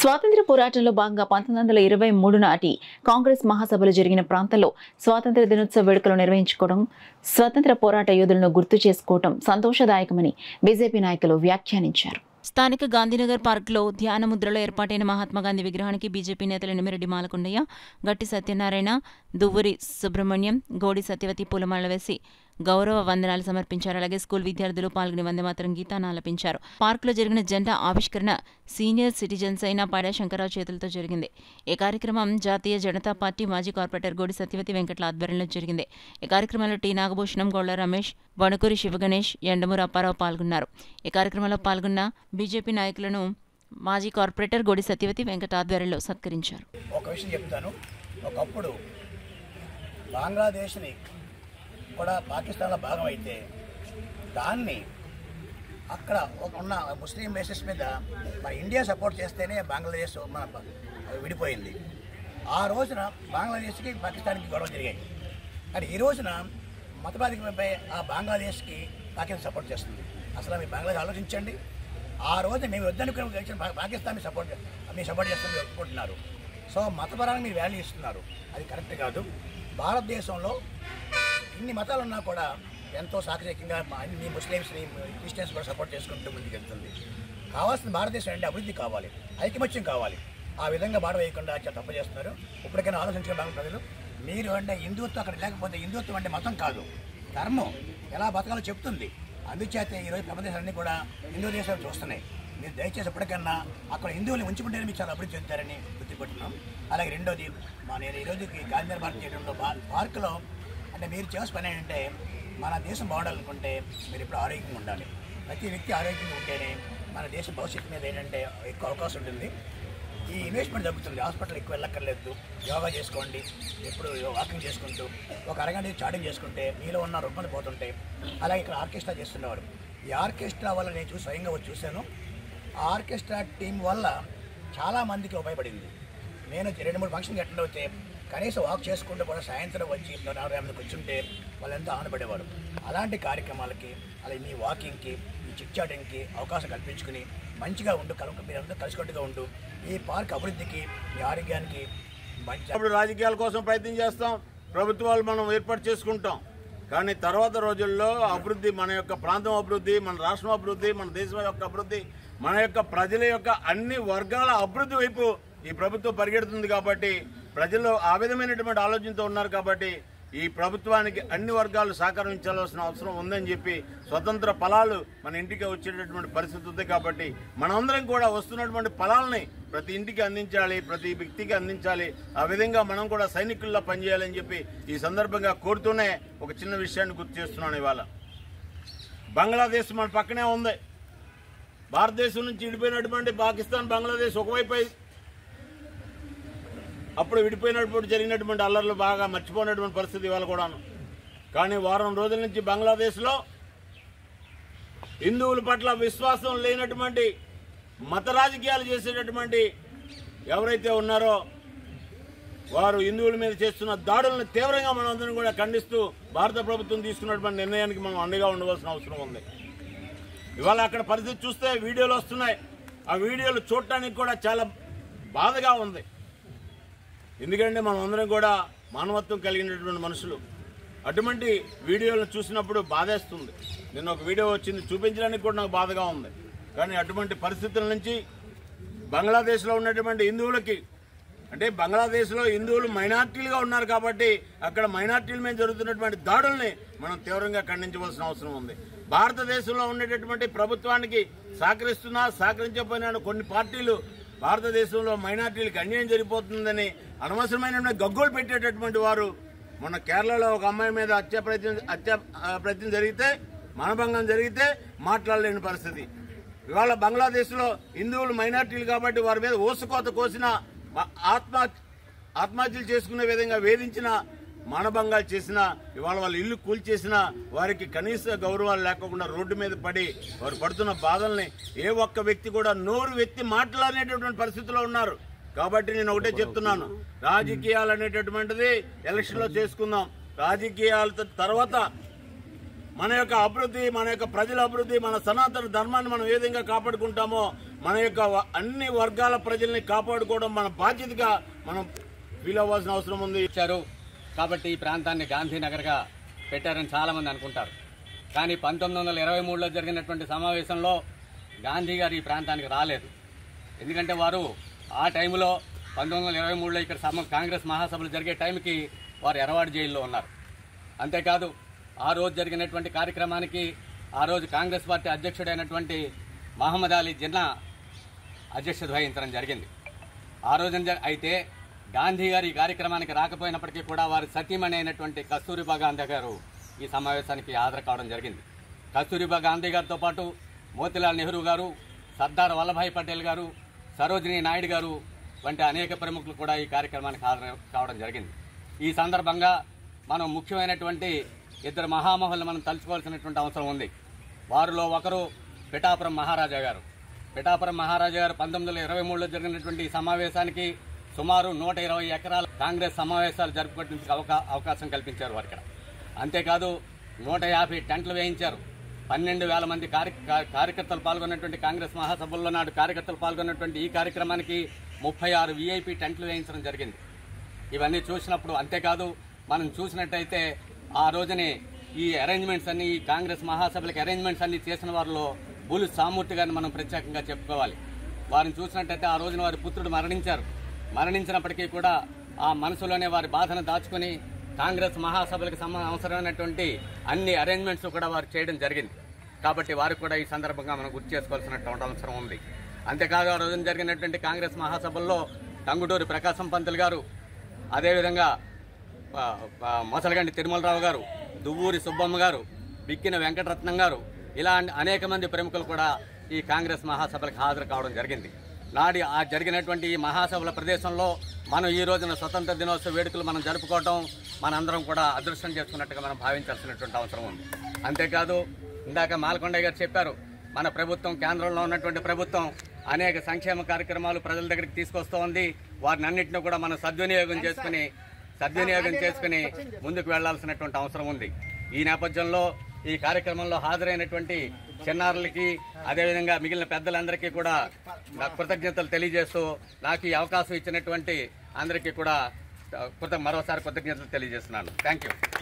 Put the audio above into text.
స్వాతంత్ర్య పోరాటంలో భాగంగా 1923 నాటి కాంగ్రెస్ మహాసభలు జరిగిన ప్రాంతంలో స్వాతంత్ర్య దినోత్సవ వేడుకలు నిర్వహించుకోవడం, స్వాతంత్ర్య పోరాట యోధులను గుర్తు చేసుకోవడం సంతోషదాయకమని బీజేపీ నాయకులు వ్యాఖ్యానించారు. స్థానిక గాంధీనగర్ పార్కులో ధ్యానముద్రలో ఏర్పాటైన మహాత్మాగాంధీ విగ్రహానికి బీజేపీ నేతలు నిమిరెడ్డి మాలకొండయ్య, గట్టి సత్యనారాయణ, దువ్వూరి సుబ్రహ్మణ్యం, గోడి సత్యవతి పూలమాల వేసి గౌరవ వందనాలు సమర్పించారు. అలాగే స్కూల్ విద్యార్థులు పాల్గొని వందేమాతరం గీతాన్ని ఆలపించారు. పార్కులో జరిగిన జెండా ఆవిష్కరణ సీనియర్ సిటిజన్స్ అయిన పాడా శంకరరావు చేతులతో జరిగింది. ఈ కార్యక్రమం జాతీయ జనతా పార్టీ మాజీ కార్పొరేటర్ గోడి సత్యవతి వెంకట్ల ఆధ్వర్యంలో జరిగింది. ఈ కార్యక్రమంలో టి నాగభూషణం, గౌళ్ల రమేష్, వణుకూరి శివగణేష్, ఎండమూరు అప్పారావు పాల్గొన్నారు. ఈ కార్యక్రమంలో పాల్గొన్న బీజేపీ నాయకులను మాజీ కార్పొరేటర్ గోడి సత్యవతి వెంకట ఆధ్వర్యంలో సత్కరించారు. ఒక విషయం చెప్తాను. ఒకప్పుడు బంగ్లాదేశ్ని కూడా పాకిస్తాన్లో భాగం అయితే దాన్ని అక్కడ ఉన్న ముస్లిం బేసిస్ మీద మన ఇండియా సపోర్ట్ చేస్తేనే బంగ్లాదేశ్ మన విడిపోయింది. ఆ రోజున బంగ్లాదేశ్కి పాకిస్తాన్కి గొడవ జరిగాయి. కానీ ఈ రోజున మతవాదిపై ఆ బంగ్లాదేశ్కి పాకిస్తాన్ సపోర్ట్ చేస్తుంది. అసలు మీ బంగ్లాదేశ్ ఆలోచించండి. ఆ రోజు మేము వద్దనుకున్న పాకిస్తాన్ మీరు సపోర్ట్ చేస్తామని ఒప్పుకుంటున్నారు. సో మతపరంగా మీరు వాల్యూ ఇస్తున్నారు, అది కరెక్ట్ కాదు. భారతదేశంలో ఇన్ని మతాలు ఉన్నా కూడా ఎంతో సాంకేతికంగా అన్ని ముస్లిమ్స్ని, క్రిస్టియన్స్ కూడా సపోర్ట్ చేసుకుంటూ ముందుకు వెళ్తుంది. కావాల్సిన భారతదేశం అంటే అభివృద్ధి కావాలి, ఐకమత్యం కావాలి. ఆ విధంగా బాడ వేయకుండా తప్పు చేస్తున్నారు. ఇప్పటికైనా ఆలోచించిన ప్రజలు, మీరు అంటే హిందుత్వం అక్కడ లేకపోతే హిందుత్వం అంటే మతం కాదు, ధర్మం ఎలా బతకాలో చెప్తుంది. అందుచేత ఈరోజు ప్రపంచాలన్నీ కూడా హిందూ దేశాలు చూస్తున్నాయి. మీరు దయచేసి ఎప్పటికన్నా అక్కడ హిందువులు ఉంచుకుంటేనే మీరు చాలా అభివృద్ధి చెందుతారని గుర్తుపెట్టున్నాం. అలాగే రెండోది, నేను ఈరోజుకి గాంధీనగర్ పార్క్ చేయడంలో పార్కులో అంటే మీరు చేసే పని ఏంటంటే మన దేశం బాగుండాలనుకుంటే మీరు ఇప్పుడు ఆరోగ్యంగా ఉండాలి. ప్రతి వ్యక్తి ఆరోగ్యంగా ఉంటేనే మన దేశ భవిష్యత్తు మీద ఏంటంటే ఎక్కువ అవకాశం ఉంటుంది. ఈ ఇన్వెస్ట్మెంట్ తగ్గుతుంది. హాస్పిటల్ ఎక్కువ వెళ్ళక్కర్లేదు. యోగా చేసుకోండి, ఎప్పుడు వాకింగ్ చేసుకుంటూ ఒక అరగంట చాటింగ్ చేసుకుంటే మీలో ఉన్న రుగ్మలు పోతుంటాయి. అలాగే ఇక్కడ ఆర్కెస్ట్రా చేస్తున్నవారు, ఈ ఆర్కెస్ట్రా వల్ల నేను స్వయంగా చూశాను. ఆ ఆర్కెస్ట్రా టీం వల్ల చాలామందికి ఉపయోగపడింది. నేను 2-3 ఫంక్షన్కి అటెండ్ అవుతే కనీసం వాక్ చేసుకుంటూ కూడా సాయంత్రం వచ్చి 4-5 కూర్చుంటే వాళ్ళు ఎంతో ఆనందపడేవారు. అలాంటి కార్యక్రమాలకి, అలాగే మీ వాకింగ్కి, ఈ చిట్ చాటింగ్కి అవకాశం కల్పించుకుని మంచిగా ఉండు, మీరందరూ కలిసికట్టుగా ఉంటూ ఈ పార్క్ అభివృద్ధికి, మీ ఆరోగ్యానికి మంచి. అప్పుడు రాజకీయాల కోసం ప్రయత్నం చేస్తాం, ప్రభుత్వాలు మనం ఏర్పాటు చేసుకుంటాం. కానీ తర్వాత రోజుల్లో అభివృద్ధి, మన యొక్క ప్రాంతం అభివృద్ధి, మన రాష్ట్రం అభివృద్ధి, మన దేశం యొక్క అభివృద్ధి, మన యొక్క ప్రజల యొక్క అన్ని వర్గాల అభివృద్ధి వైపు ఈ ప్రభుత్వం పరిగెడుతుంది. కాబట్టి ప్రజలు ఆ విధమైనటువంటి ఆలోచనతో ఉన్నారు. కాబట్టి ఈ ప్రభుత్వానికి అన్ని వర్గాలు సహకరించాల్సిన అవసరం ఉందని చెప్పి స్వతంత్ర ఫలాలు మన ఇంటికి వచ్చేటటువంటి పరిస్థితి ఉంది. కాబట్టి మనందరం కూడా వస్తున్నటువంటి ఫలాలని ప్రతి ఇంటికి అందించాలి, ప్రతి వ్యక్తికి అందించాలి. ఆ విధంగా మనం కూడా సైనికుల్లో పనిచేయాలని చెప్పి ఈ సందర్భంగా కోరుతూనే ఒక చిన్న విషయాన్ని గుర్తు చేస్తున్నాను. ఇవాళ బంగ్లాదేశ్ మన పక్కనే ఉంది. భారతదేశం నుంచి విడిపోయినటువంటి పాకిస్తాన్, బంగ్లాదేశ్ ఒకవైపు అప్పుడు విడిపోయినప్పుడు జరిగినటువంటి అల్లర్లు బాగా మర్చిపోయినటువంటి పరిస్థితి ఇవాళ కూడాను. కానీ వారం రోజుల నుంచి బంగ్లాదేశ్లో హిందువుల పట్ల విశ్వాసం లేనటువంటి, మత రాజకీయాలు చేసేటటువంటి ఎవరైతే ఉన్నారో వారు హిందువుల మీద చేస్తున్న దాడులను తీవ్రంగా మనందరం కూడా ఖండిస్తూ భారత ప్రభుత్వం తీసుకున్నటువంటి నిర్ణయానికి మనం అండగా ఉండవలసిన అవసరం ఉంది. ఇవాళ అక్కడ పరిస్థితి చూస్తే వీడియోలు వస్తున్నాయి. ఆ వీడియోలు చూడటానికి కూడా చాలా బాధగా ఉంది. ఎందుకంటే మనం అందరం కూడా మానవత్వం కలిగినటువంటి మనుషులు. అటువంటి వీడియోలను చూసినప్పుడు బాధేస్తుంది. నిన్న ఒక వీడియో వచ్చింది, చూపించడానికి కూడా నాకు బాధగా ఉంది. కానీ అటువంటి పరిస్థితుల నుంచి బంగ్లాదేశ్లో ఉన్నటువంటి హిందువులకి, అంటే బంగ్లాదేశ్లో హిందువులు మైనార్టీలుగా ఉన్నారు కాబట్టి అక్కడ మైనార్టీల మీద జరుగుతున్నటువంటి దాడుల్ని మనం తీవ్రంగా ఖండించవలసిన అవసరం ఉంది. భారతదేశంలో ఉండేటటువంటి ప్రభుత్వానికి సహకరించకపోయిన కొన్ని పార్టీలు భారతదేశంలో మైనార్టీలకు అన్యాయం జరిగిపోతుందని అనవసరమైన గగ్గోలు పెట్టేటటువంటి వారు. మొన్న కేరళలో ఒక అమ్మాయి మీద హత్య ప్రయత్నం జరిగితే, మానభంగం జరిగితే మాట్లాడలేని పరిస్థితి. ఇవాళ బంగ్లాదేశ్లో హిందువులు మైనార్టీలు కాబట్టి వారి మీద ఓసుకోత కోసిన, ఆత్మహత్యలు చేసుకునే విధంగా వేధించిన, మానభంగాలు చేసిన, ఇవాళ వాళ్ళ ఇల్లు కూల్చేసిన వారికి కనీస గౌరవాలు లేకుండా రోడ్డు మీద పడి వారు పడుతున్న బాధల్ని ఏ ఒక్క వ్యక్తి కూడా నోరు వ్యక్తి మాట్లాడేటటువంటి పరిస్థితిలో ఉన్నారు. కాబట్టి నేను ఒకటే చెప్తున్నాను, రాజకీయాలు అనేటటువంటిది ఎలక్షన్లో చేసుకుందాం. రాజకీయాల తర్వాత మన యొక్క అభివృద్ధి, మన యొక్క ప్రజల అభివృద్ధి, మన సనాతన ధర్మాన్ని మనం ఏ విధంగా కాపాడుకుంటామో మన యొక్క అన్ని వర్గాల ప్రజల్ని కాపాడుకోవడం మన బాధ్యతగా మనం ఫీల్ అవ్వాల్సిన అవసరం ఉంది. ఇచ్చారు కాబట్టి ఈ ప్రాంతాన్ని గాంధీనగర్గా పెట్టారని చాలామంది అనుకుంటారు. కానీ 1923లో జరిగినటువంటి సమావేశంలో గాంధీ గారు ఈ ప్రాంతానికి రాలేదు. ఎందుకంటే వారు ఆ టైంలో 1923లో ఇక్కడ కాంగ్రెస్ మహాసభలు జరిగే టైంకి వారు ఎర్రవాడి జైల్లో ఉన్నారు. అంతేకాదు ఆ రోజు జరిగినటువంటి కార్యక్రమానికి ఆ రోజు కాంగ్రెస్ పార్టీ అధ్యక్షుడైనటువంటి మహమ్మద్ అలీ జిన్నా అధ్యక్షత వహించడం జరిగింది. ఆ రోజున అయితే గాంధీ గారు ఈ కార్యక్రమానికి రాకపోయినప్పటికీ కూడా వారి సతీమణి అయినటువంటి కస్తూరిబా గాంధీ గారు ఈ సమావేశానికి హాజరు కావడం జరిగింది. కస్తూరిబా గాంధీ గారితో పాటు మోతీలాల్ నెహ్రూ గారు, సర్దార్ వల్లభాయ్ పటేల్ గారు, సరోజినీ నాయుడు గారు వంటి అనేక ప్రముఖులు కూడా ఈ కార్యక్రమానికి హాజరు కావడం జరిగింది. ఈ సందర్భంగా మనం ముఖ్యమైనటువంటి ఇద్దరు మహామహులను మనం తలుచుకోవాల్సినటువంటి అవసరం ఉంది. వారిలో ఒకరు పిఠాపురం మహారాజా గారు. పిఠాపురం మహారాజా గారు 1923లో జరిగినటువంటి ఈ సమావేశానికి సుమారు 120 ఎకరాల కాంగ్రెస్ సమావేశాలు జరుపుకోవడానికి అవకాశం కల్పించారు వారు ఇక్కడ. అంతేకాదు 150 టెంట్లు వేయించారు. 12,000 మంది కార్యకర్తలు పాల్గొన్నటువంటి కాంగ్రెస్ మహాసభల్లో నాడు కార్యకర్తలు పాల్గొన్నటువంటి ఈ కార్యక్రమానికి 36 VIP టెంట్లు వేయించడం జరిగింది. ఇవన్నీ చూసినప్పుడు అంతేకాదు మనం చూసినట్టయితే ఆ రోజునే ఈ అరేంజ్మెంట్స్ అన్ని, ఈ కాంగ్రెస్ మహాసభలకు అరేంజ్మెంట్స్ అన్ని చేసిన వారిలో బులు సామూర్తి గారిని మనం ప్రత్యేకంగా చెప్పుకోవాలి. వారిని చూసినట్టయితే ఆ రోజున వారి పుత్రుడు మరణించినప్పటికీ కూడా ఆ మనసులోనే వారి బాధను దాచుకుని కాంగ్రెస్ మహాసభలకు అవసరమైనటువంటి అన్ని అరేంజ్మెంట్స్ కూడా వారు చేయడం జరిగింది. కాబట్టి వారికి కూడా ఈ సందర్భంగా మనం గుర్తు చేసుకోవాల్సినటువంటి అవసరం ఉంది. అంతేకాదు ఆ రోజున జరిగినటువంటి కాంగ్రెస్ మహాసభల్లో టంగుటూరి ప్రకాశం పంతులు గారు, అదేవిధంగా మొసలగండి తిరుమలరావు గారు, దువ్వూరి సుబ్బమ్మ గారు, బిక్కిన వెంకటరత్నం గారు, ఇలా అనేక మంది ప్రముఖులు కూడా ఈ కాంగ్రెస్ మహాసభలకు హాజరు కావడం జరిగింది. నాడి ఆ జరిగినటువంటి ఈ మహాసభల ప్రదేశంలో మనం ఈ రోజున స్వతంత్ర దినోత్సవ వేడుకలు మనం జరుపుకోవటం మనందరం కూడా అదృష్టం చేసుకున్నట్టుగా మనం భావించాల్సినటువంటి అవసరం ఉంది. అంతేకాదు ఇందాక మాల్కొండయ్య గారు చెప్పారు, మన ప్రభుత్వం, కేంద్రంలో ఉన్నటువంటి ప్రభుత్వం అనేక సంక్షేమ కార్యక్రమాలు ప్రజల దగ్గరికి తీసుకొస్తూ ఉంది. వారిని అన్నింటినీ కూడా మనం సద్వినియోగం చేసుకుని ముందుకు వెళ్లాల్సినటువంటి అవసరం ఉంది. ఈ నేపథ్యంలో ఈ కార్యక్రమంలో హాజరైనటువంటి చిన్నారులకి, అదేవిధంగా మిగిలిన పెద్దలందరికీ కూడా కృతజ్ఞతలు తెలియజేస్తూ నాకు ఈ అవకాశం ఇచ్చినటువంటి అందరికీ కూడా మరోసారి కృతజ్ఞతలు తెలియజేస్తున్నాను. Thank you.